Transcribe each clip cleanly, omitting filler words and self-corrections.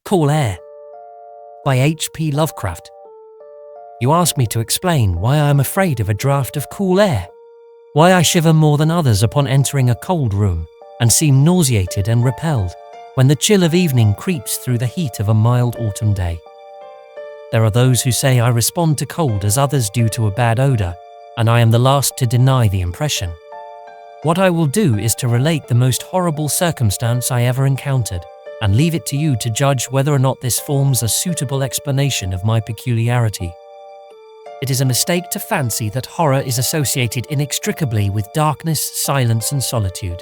Cool Air by H.P. Lovecraft. You ask me to explain why I am afraid of a draught of cool air, why I shiver more than others upon entering a cold room and seem nauseated and repelled when the chill of evening creeps through the heat of a mild autumn day. There are those who say I respond to cold as others do to a bad odor, and I am the last to deny the impression. What I will do is to relate the most horrible circumstance I ever encountered, and leave it to you to judge whether or not this forms a suitable explanation of my peculiarity. It is a mistake to fancy that horror is associated inextricably with darkness, silence, and solitude.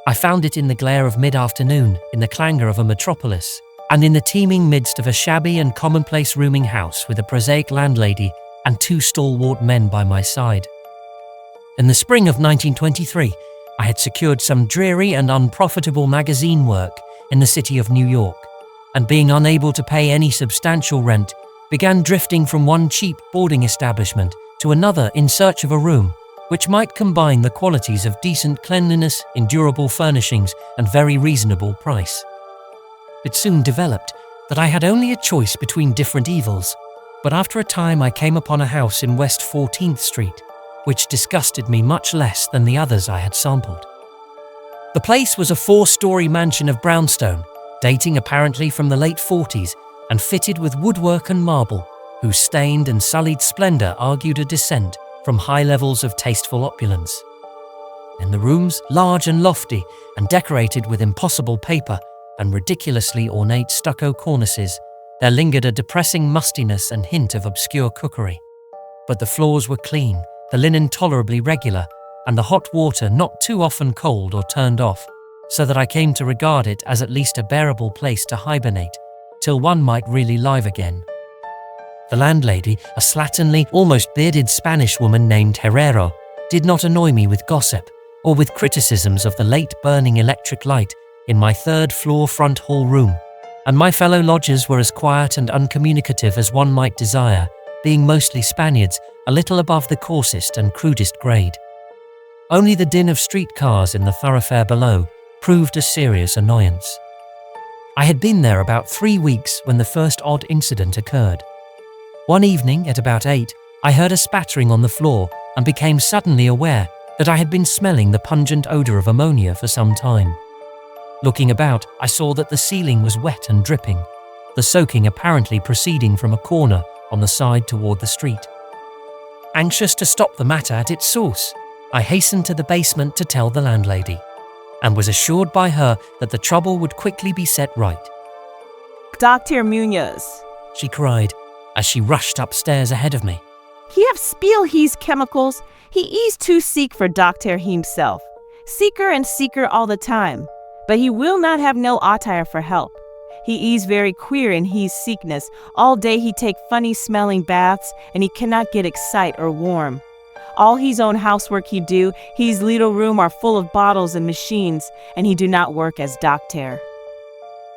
I found it in the glare of mid-afternoon, in the clangor of a metropolis, and in the teeming midst of a shabby and commonplace rooming house with a prosaic landlady and two stalwart men by my side. In the spring of 1923, I had secured some dreary and unprofitable magazine work in the city of New York, and being unable to pay any substantial rent, began drifting from one cheap boarding establishment to another in search of a room which might combine the qualities of decent cleanliness, endurable furnishings, and very reasonable price. It soon developed that I had only a choice between different evils, but after a time I came upon a house in West 14th Street, which disgusted me much less than the others I had sampled. The place was a 4-story mansion of brownstone, dating apparently from the late 40s, and fitted with woodwork and marble, whose stained and sullied splendor argued a descent from high levels of tasteful opulence. In the rooms, large and lofty, and decorated with impossible paper and ridiculously ornate stucco cornices, there lingered a depressing mustiness and hint of obscure cookery. But the floors were clean, the linen tolerably regular, and the hot water not too often cold or turned off, so that I came to regard it as at least a bearable place to hibernate, till one might really live again. The landlady, a slatternly, almost bearded Spanish woman named Herrero, did not annoy me with gossip or with criticisms of the late burning electric light in my third-floor front hall room, and my fellow lodgers were as quiet and uncommunicative as one might desire, being mostly Spaniards, a little above the coarsest and crudest grade. Only the din of streetcars in the thoroughfare below proved a serious annoyance. I had been there about 3 weeks when the first odd incident occurred. One evening at about 8, I heard a spattering on the floor and became suddenly aware that I had been smelling the pungent odor of ammonia for some time. Looking about, I saw that the ceiling was wet and dripping, the soaking apparently proceeding from a corner on the side toward the street. Anxious to stop the matter at its source, I hastened to the basement to tell the landlady, and was assured by her that the trouble would quickly be set right. Dr. Muñoz, she cried as she rushed upstairs ahead of me. He have spill his chemicals. He is too seek for doctor himself. Seeker and seeker all the time. But he will not have no attire for help. He is very queer in his sickness. All day he take funny smelling baths, and he cannot get excite or warm. All his own housework he do, his little room are full of bottles and machines, and he do not work as doctor.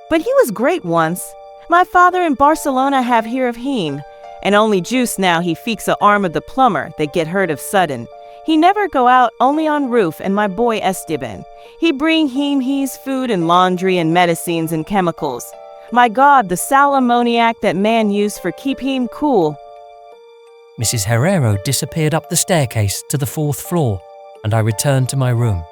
But he was great once. My father in Barcelona have hear of him, and only juice now he fix a arm of the plumber that get hurt of sudden. He never go out, only on roof, and my boy Esteban. He bring him his food and laundry and medicines and chemicals. My God, the sal ammoniac that man use for keep him cool. Mrs. Herrero disappeared up the staircase to the 4th floor, and I returned to my room.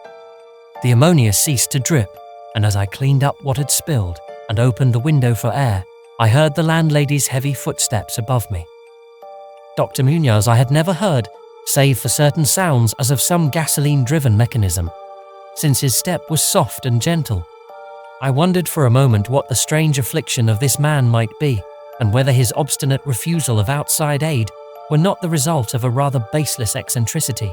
The ammonia ceased to drip, and as I cleaned up what had spilled and opened the window for air, I heard the landlady's heavy footsteps above me. Dr. Muñoz I had never heard, save for certain sounds as of some gasoline-driven mechanism, since his step was soft and gentle. I wondered for a moment what the strange affliction of this man might be, and whether his obstinate refusal of outside aid were not the result of a rather baseless eccentricity.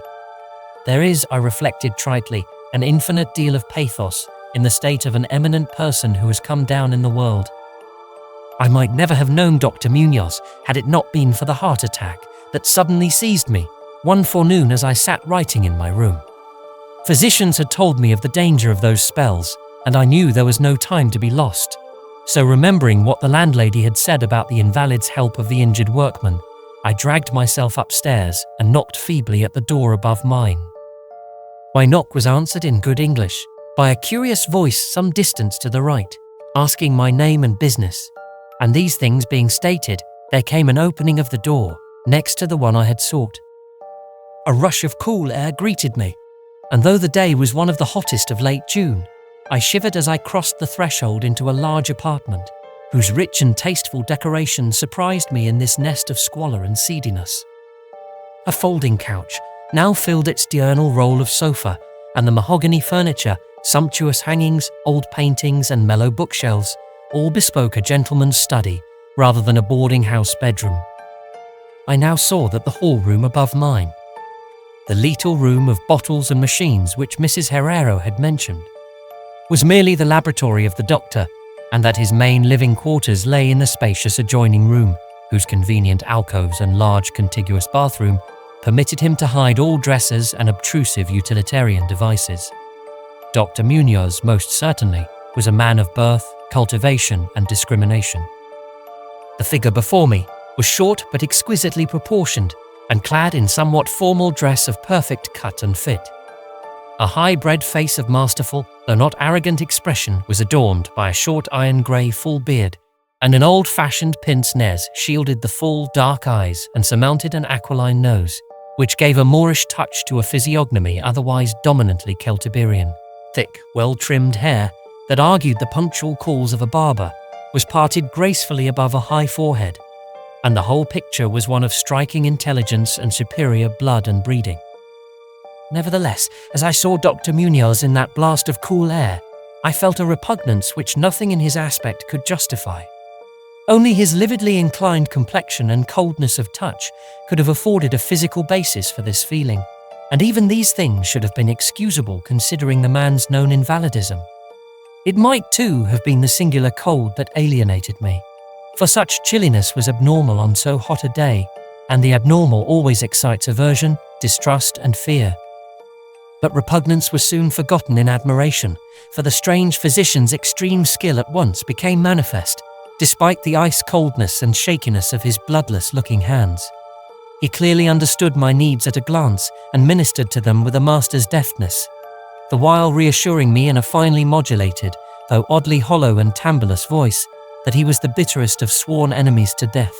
There is, I reflected tritely, an infinite deal of pathos in the state of an eminent person who has come down in the world. I might never have known Dr. Muñoz had it not been for the heart attack that suddenly seized me one forenoon as I sat writing in my room. Physicians had told me of the danger of those spells, and I knew there was no time to be lost. So remembering what the landlady had said about the invalid's help of the injured workman, I dragged myself upstairs and knocked feebly at the door above mine. My knock was answered in good English by a curious voice some distance to the right. asking my name and business, and these things being stated, there came an opening of the door next to the one I had sought. A rush of cool air greeted me, and though the day was one of the hottest of late June, I shivered as I crossed the threshold into a large apartment, whose rich and tasteful decoration surprised me in this nest of squalor and seediness. A folding couch now filled its diurnal role of sofa, and the mahogany furniture, sumptuous hangings, old paintings, and mellow bookshelves all bespoke a gentleman's study rather than a boarding house bedroom. I now saw that the hall room above mine, the lethal room of bottles and machines which Mrs. Herrero had mentioned, was merely the laboratory of the doctor, and that his main living quarters lay in the spacious adjoining room, whose convenient alcoves and large contiguous bathroom permitted him to hide all dressers and obtrusive utilitarian devices. Dr. Muñoz, most certainly, was a man of birth, cultivation, and discrimination. The figure before me was short but exquisitely proportioned, and clad in somewhat formal dress of perfect cut and fit. A high-bred face of masterful, though not arrogant expression was adorned by a short iron-grey full beard, and an old-fashioned pince-nez shielded the full, dark eyes and surmounted an aquiline nose, which gave a Moorish touch to a physiognomy otherwise dominantly Celtiberian. Thick, well-trimmed hair that argued the punctual calls of a barber was parted gracefully above a high forehead, and the whole picture was one of striking intelligence and superior blood and breeding. Nevertheless, as I saw Dr. Muñoz in that blast of cool air, I felt a repugnance which nothing in his aspect could justify. Only his lividly inclined complexion and coldness of touch could have afforded a physical basis for this feeling, and even these things should have been excusable considering the man's known invalidism. It might, too, have been the singular cold that alienated me, for such chilliness was abnormal on so hot a day, and the abnormal always excites aversion, distrust, and fear. But repugnance was soon forgotten in admiration, for the strange physician's extreme skill at once became manifest, despite the ice-coldness and shakiness of his bloodless-looking hands. He clearly understood my needs at a glance and ministered to them with a master's deftness, the while reassuring me in a finely modulated, though oddly hollow and timbreless voice, that he was the bitterest of sworn enemies to death,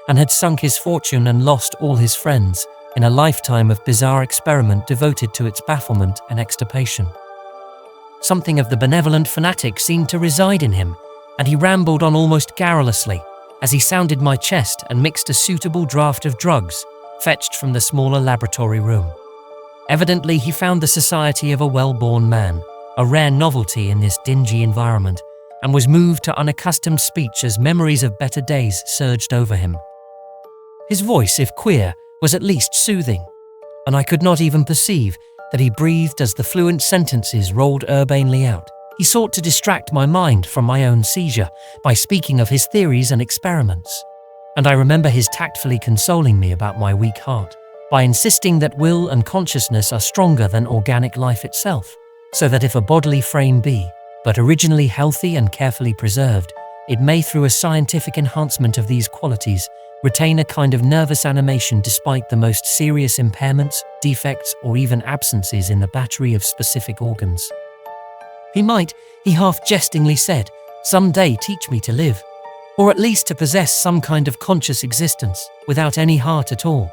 and had sunk his fortune and lost all his friends in a lifetime of bizarre experiment devoted to its bafflement and extirpation. Something of the benevolent fanatic seemed to reside in him, and he rambled on almost garrulously as he sounded my chest and mixed a suitable draught of drugs fetched from the smaller laboratory room. Evidently he found the society of a well-born man a rare novelty in this dingy environment, and was moved to unaccustomed speech as memories of better days surged over him. His voice, if queer, was at least soothing, and I could not even perceive that he breathed as the fluent sentences rolled urbanely out. He sought to distract my mind from my own seizure by speaking of his theories and experiments, and I remember his tactfully consoling me about my weak heart by insisting that will and consciousness are stronger than organic life itself, so that if a bodily frame be but originally healthy and carefully preserved, it may, through a scientific enhancement of these qualities, retain a kind of nervous animation despite the most serious impairments, defects, or even absences in the battery of specific organs. He might, he half-jestingly said, some day teach me to live, or at least to possess some kind of conscious existence, without any heart at all.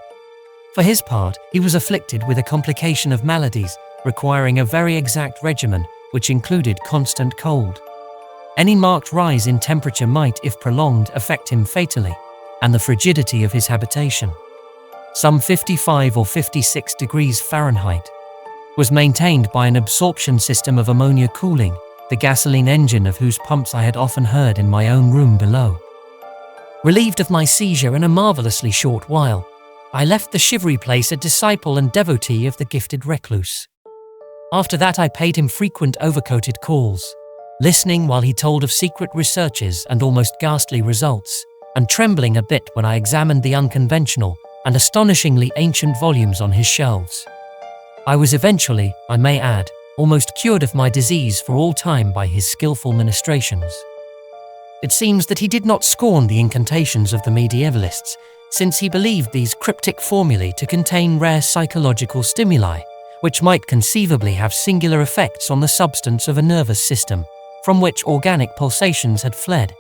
For his part, he was afflicted with a complication of maladies, requiring a very exact regimen, which included constant cold. Any marked rise in temperature might, if prolonged, affect him fatally, and the frigidity of his habitation, some 55 or 56 degrees Fahrenheit, was maintained by an absorption system of ammonia cooling, the gasoline engine of whose pumps I had often heard in my own room below. Relieved of my seizure in a marvelously short while, I left the shivery place a disciple and devotee of the gifted recluse. After that I paid him frequent overcoated calls, listening while he told of secret researches and almost ghastly results, and trembling a bit when I examined the unconventional and astonishingly ancient volumes on his shelves. I was eventually, I may add, almost cured of my disease for all time by his skillful ministrations. It seems that he did not scorn the incantations of the medievalists, since he believed these cryptic formulae to contain rare psychological stimuli, which might conceivably have singular effects on the substance of a nervous system, from which organic pulsations had fled.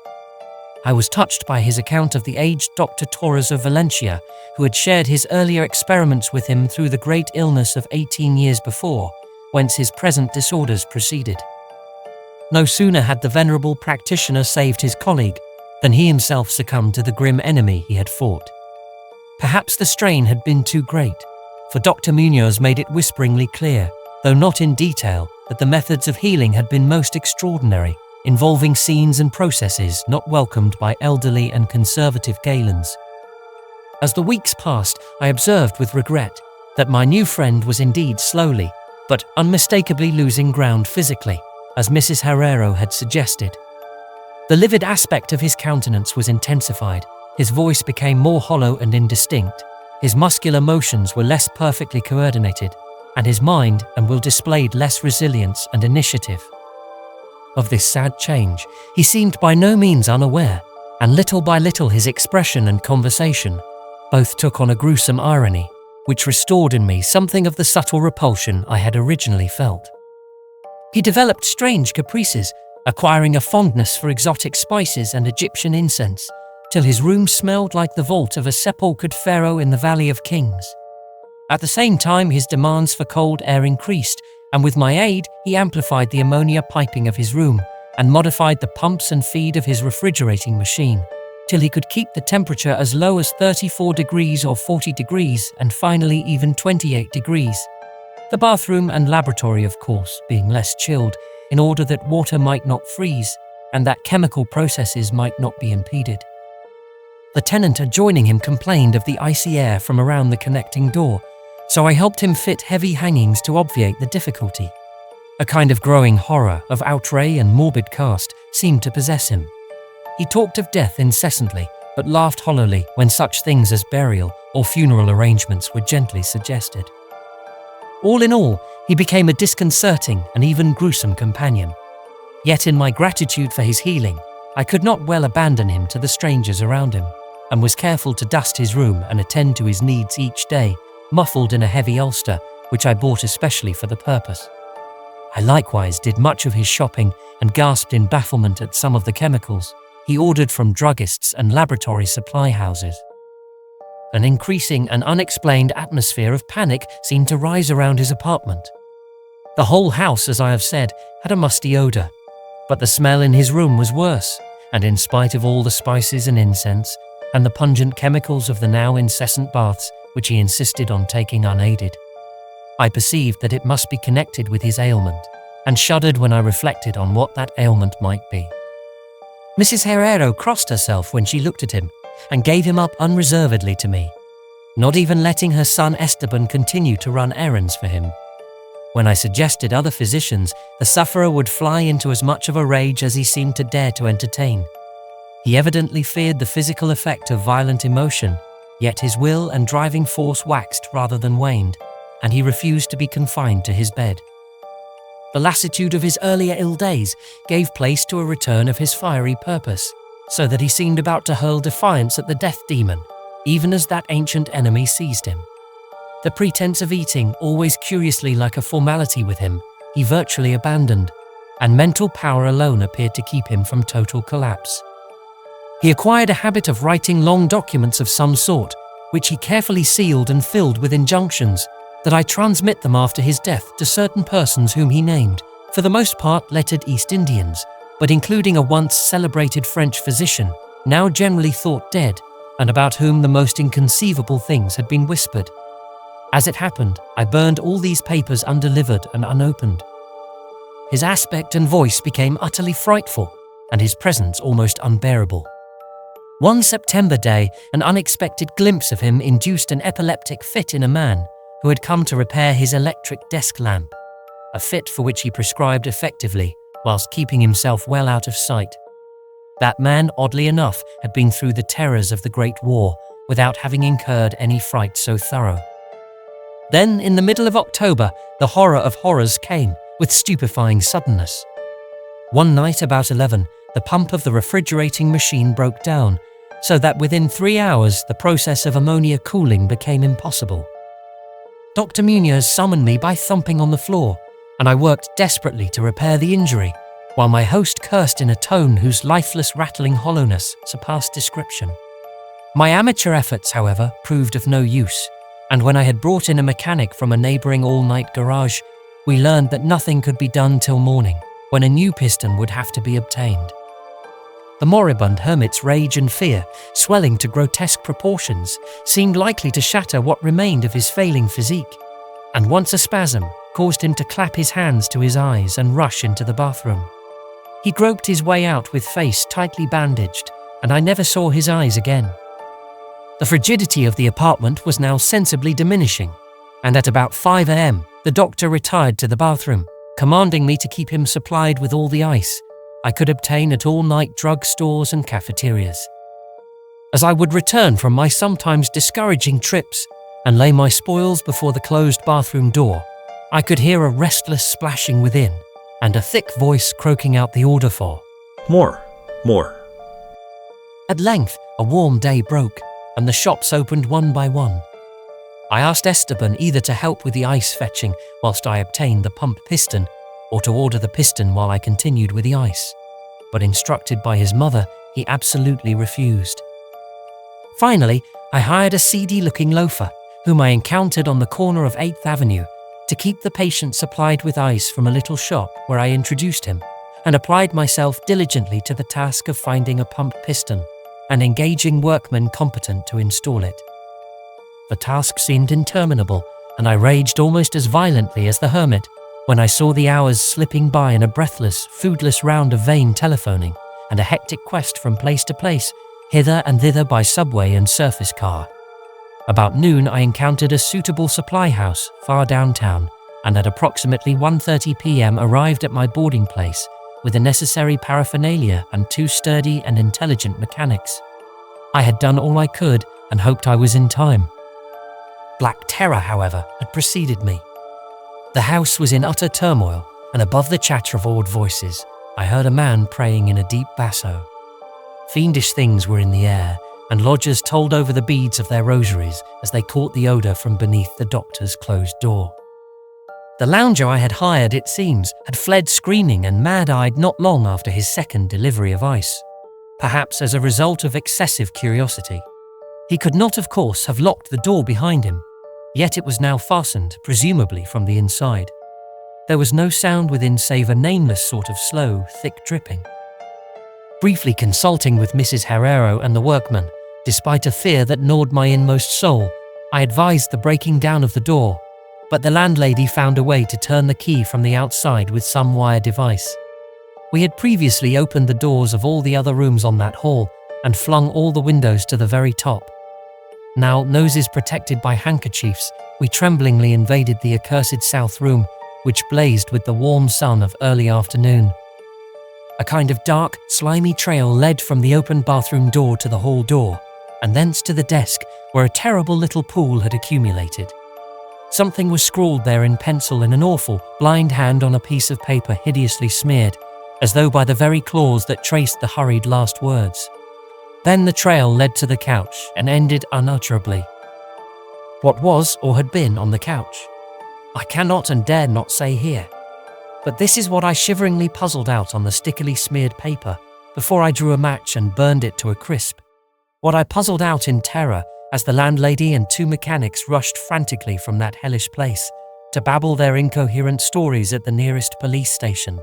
I was touched by his account of the aged Dr. Torres of Valencia, who had shared his earlier experiments with him through the great illness of 18 years before, whence his present disorders proceeded. No sooner had the venerable practitioner saved his colleague than he himself succumbed to the grim enemy he had fought. Perhaps the strain had been too great, for Dr. Muñoz made it whisperingly clear, though not in detail, that the methods of healing had been most extraordinary, involving scenes and processes not welcomed by elderly and conservative Galens. As the weeks passed, I observed with regret that my new friend was indeed slowly, but unmistakably losing ground physically, as Mrs. Herrero had suggested. The livid aspect of his countenance was intensified, his voice became more hollow and indistinct, his muscular motions were less perfectly coordinated, and his mind and will displayed less resilience and initiative. Of this sad change, he seemed by no means unaware, and little by little his expression and conversation both took on a gruesome irony, which restored in me something of the subtle repulsion I had originally felt. He developed strange caprices, acquiring a fondness for exotic spices and Egyptian incense, till his room smelled like the vault of a sepulchred pharaoh in the Valley of Kings. At the same time, his demands for cold air increased, and with my aid, he amplified the ammonia piping of his room and modified the pumps and feed of his refrigerating machine, till he could keep the temperature as low as 34 degrees or 40 degrees, and finally even 28 degrees. The bathroom and laboratory, of course, being less chilled, in order that water might not freeze and that chemical processes might not be impeded. The tenant adjoining him complained of the icy air from around the connecting door, so I helped him fit heavy hangings to obviate the difficulty. A kind of growing horror of outre and morbid cast seemed to possess him. He talked of death incessantly, but laughed hollowly when such things as burial or funeral arrangements were gently suggested. All in all, he became a disconcerting and even gruesome companion. Yet in my gratitude for his healing, I could not well abandon him to the strangers around him, and was careful to dust his room and attend to his needs each day, muffled in a heavy ulster, which I bought especially for the purpose. I likewise did much of his shopping and gasped in bafflement at some of the chemicals he ordered from druggists and laboratory supply houses. An increasing and unexplained atmosphere of panic seemed to rise around his apartment. The whole house, as I have said, had a musty odor, but the smell in his room was worse, and in spite of all the spices and incense, and the pungent chemicals of the now incessant baths, which he insisted on taking unaided, I perceived that it must be connected with his ailment, and shuddered when I reflected on what that ailment might be. Mrs. Herrero crossed herself when she looked at him, and gave him up unreservedly to me, not even letting her son Esteban continue to run errands for him. When I suggested other physicians, the sufferer would fly into as much of a rage as he seemed to dare to entertain. He evidently feared the physical effect of violent emotion, yet his will and driving force waxed rather than waned, and he refused to be confined to his bed. The lassitude of his earlier ill days gave place to a return of his fiery purpose, so that he seemed about to hurl defiance at the death demon, even as that ancient enemy seized him. The pretense of eating, always curiously like a formality with him, he virtually abandoned, and mental power alone appeared to keep him from total collapse. He acquired a habit of writing long documents of some sort, which he carefully sealed and filled with injunctions that I transmit them after his death to certain persons whom he named, for the most part lettered East Indians, but including a once celebrated French physician, now generally thought dead, and about whom the most inconceivable things had been whispered. As it happened, I burned all these papers undelivered and unopened. His aspect and voice became utterly frightful, and his presence almost unbearable. One September day, an unexpected glimpse of him induced an epileptic fit in a man who had come to repair his electric desk lamp, a fit for which he prescribed effectively, whilst keeping himself well out of sight. That man, oddly enough, had been through the terrors of the Great War without having incurred any fright so thorough. Then, in the middle of October, the horror of horrors came, with stupefying suddenness. One night about 11, the pump of the refrigerating machine broke down, so that within 3 hours the process of ammonia cooling became impossible. Dr. Muñoz summoned me by thumping on the floor, and I worked desperately to repair the injury, while my host cursed in a tone whose lifeless rattling hollowness surpassed description. My amateur efforts, however, proved of no use, and when I had brought in a mechanic from a neighbouring all-night garage, we learned that nothing could be done till morning, when a new piston would have to be obtained. The moribund hermit's rage and fear, swelling to grotesque proportions, seemed likely to shatter what remained of his failing physique, and once a spasm caused him to clap his hands to his eyes and rush into the bathroom. He groped his way out with face tightly bandaged, and I never saw his eyes again. The frigidity of the apartment was now sensibly diminishing, and at about 5 a.m., the doctor retired to the bathroom, commanding me to keep him supplied with all the ice I could obtain at all-night drug stores and cafeterias. As I would return from my sometimes discouraging trips and lay my spoils before the closed bathroom door, I could hear a restless splashing within and a thick voice croaking out the order for More. At length, a warm day broke, and the shops opened one by one. I asked Esteban either to help with the ice fetching whilst I obtained the pump piston, or to order the piston while I continued with the ice, but instructed by his mother, he absolutely refused. Finally, I hired a seedy-looking loafer, whom I encountered on the corner of 8th Avenue, to keep the patient supplied with ice from a little shop where I introduced him, and applied myself diligently to the task of finding a pump piston and engaging workmen competent to install it. The task seemed interminable, and I raged almost as violently as the hermit when I saw the hours slipping by in a breathless, foodless round of vain telephoning and a hectic quest from place to place, hither and thither by subway and surface car. About noon, I encountered a suitable supply house far downtown, and at approximately 1:30 p.m. arrived at my boarding place with the necessary paraphernalia and 2 sturdy and intelligent mechanics. I had done all I could and hoped I was in time. Black terror, however, had preceded me. The house was in utter turmoil, and above the chatter of awed voices, I heard a man praying in a deep basso. Fiendish things were in the air, and lodgers told over the beads of their rosaries as they caught the odour from beneath the doctor's closed door. The lounger I had hired, it seems, had fled screaming and mad-eyed not long after his second delivery of ice, perhaps as a result of excessive curiosity. He could not, of course, have locked the door behind him, yet it was now fastened, presumably from the inside. There was no sound within save a nameless sort of slow, thick dripping. Briefly consulting with Mrs. Herrero and the workman, despite a fear that gnawed my inmost soul, I advised the breaking down of the door, but the landlady found a way to turn the key from the outside with some wire device. We had previously opened the doors of all the other rooms on that hall and flung all the windows to the very top. Now, noses protected by handkerchiefs, we tremblingly invaded the accursed south room, which blazed with the warm sun of early afternoon. A kind of dark, slimy trail led from the open bathroom door to the hall door, and thence to the desk where a terrible little pool had accumulated. Something was scrawled there in pencil in an awful, blind hand on a piece of paper hideously smeared, as though by the very claws that traced the hurried last words. Then the trail led to the couch and ended unutterably. What was or had been on the couch, I cannot and dare not say here, but this is what I shiveringly puzzled out on the stickily smeared paper before I drew a match and burned it to a crisp. What I puzzled out in terror as the landlady and 2 mechanics rushed frantically from that hellish place to babble their incoherent stories at the nearest police station.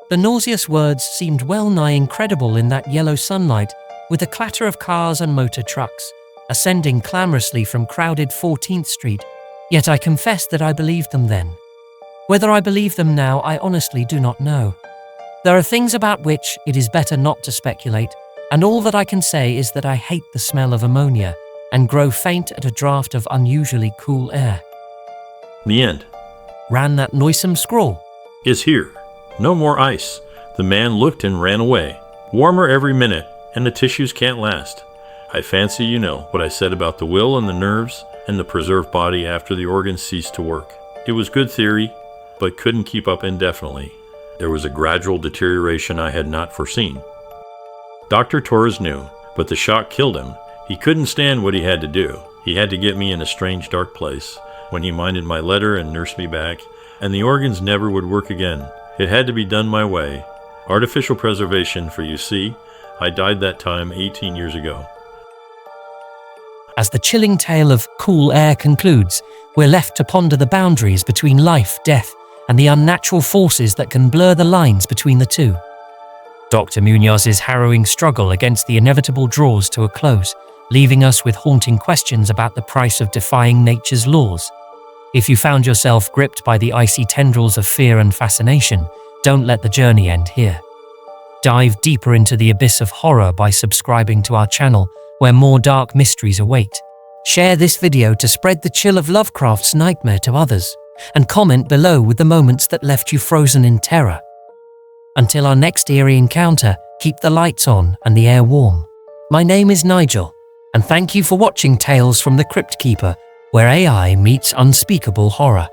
The nauseous words seemed well nigh incredible in that yellow sunlight, with the clatter of cars and motor trucks ascending clamorously from crowded 14th Street, yet I confess that I believed them then. Whether I believe them now, I honestly do not know. There are things about which it is better not to speculate, and all that I can say is that I hate the smell of ammonia and grow faint at a draught of unusually cool air. The end. Ran that noisome scrawl. Is here. No more ice. The man looked and ran away. Warmer every minute, and the tissues can't last. I fancy you know what I said about the will and the nerves and the preserved body after the organs ceased to work. It was good theory, but couldn't keep up indefinitely. There was a gradual deterioration I had not foreseen. Dr. Torres knew, but the shock killed him. He couldn't stand what he had to do. He had to get me in a strange dark place when he minded my letter and nursed me back, and the organs never would work again. It had to be done my way. Artificial preservation, for you see, I died that time 18 years ago. As the chilling tale of Cool Air concludes, we're left to ponder the boundaries between life, death, and the unnatural forces that can blur the lines between the two. Dr. Muñoz's harrowing struggle against the inevitable draws to a close, leaving us with haunting questions about the price of defying nature's laws. If you found yourself gripped by the icy tendrils of fear and fascination, don't let the journey end here. Dive deeper into the abyss of horror by subscribing to our channel, where more dark mysteries await. Share this video to spread the chill of Lovecraft's nightmare to others, and comment below with the moments that left you frozen in terror. Until our next eerie encounter, keep the lights on and the air warm. My name is Nigel, and thank you for watching Tales from the Cryptkeeper, where AI meets unspeakable horror.